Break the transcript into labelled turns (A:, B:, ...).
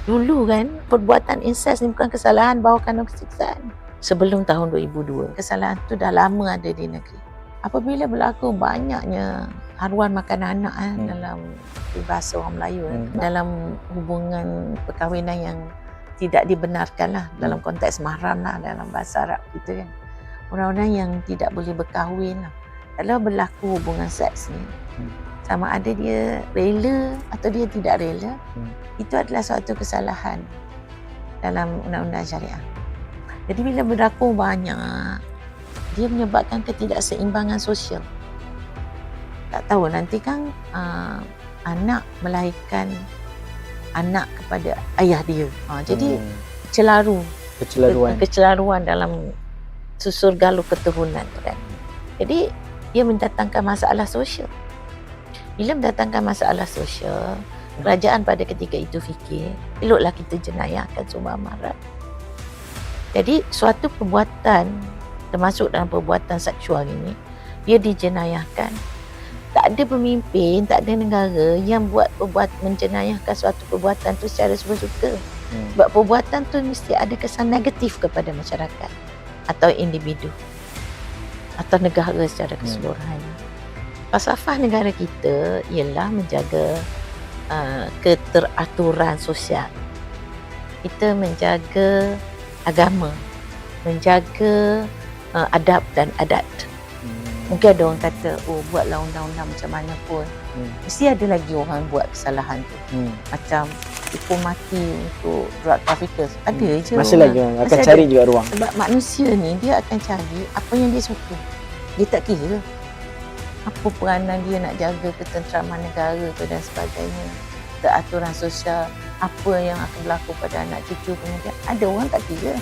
A: Dulu kan, perbuatan incest ni bukan kesalahan bawa kandung kesiksaan. Sebelum tahun 2002, kesalahan tu dah lama ada di negeri. Apabila berlaku banyaknya haruan makan anak dalam bahasa orang Melayu, dalam hubungan perkahwinan yang tidak dibenarkan lah, dalam konteks mahram lah dalam bahasa Arab kita kan. Orang-orang yang tidak boleh berkahwin lah. Kalau berlaku hubungan seks ni, sama ada dia rela atau dia tidak rela, itu adalah suatu kesalahan dalam undang-undang syariah. Jadi bila berlaku banyak, dia menyebabkan ketidakseimbangan sosial. Tak tahu nanti kan anak melahirkan anak kepada ayah dia. Jadi kecelaruan dalam susur galuh keturunan tu kan. Jadi dia mendatangkan masalah sosial. Bila mendatangkan masalah sosial, kerajaan pada ketika itu fikir, eloklah kita jenayahkan sumber amaran. Jadi suatu perbuatan, termasuk dalam perbuatan seksual ini, dia dijenayahkan. Tak ada pemimpin, tak ada negara yang menjenayahkan suatu perbuatan tu secara suka-suka. Sebab perbuatan tu mesti ada kesan negatif kepada masyarakat atau individu atau negara secara keseluruhan. Falsafah negara kita ialah menjaga keteraturan sosial. Kita menjaga agama, menjaga adab dan adat. Mungkin ada orang kata, buatlah undang-undang macam mana pun, mesti ada lagi orang buat kesalahan tu. Macam hukum mati untuk drug traffickers, ada je.
B: Masih lagi orang akan cari juga ruang.
A: Sebab manusia ni dia akan cari apa yang dia suka. Dia tak kira apa peranan dia nak jaga ketenteraman negara tu dan sebagainya, keteraturan sosial, apa yang akan berlaku pada anak cucu kemudian. Ada orang tak kira.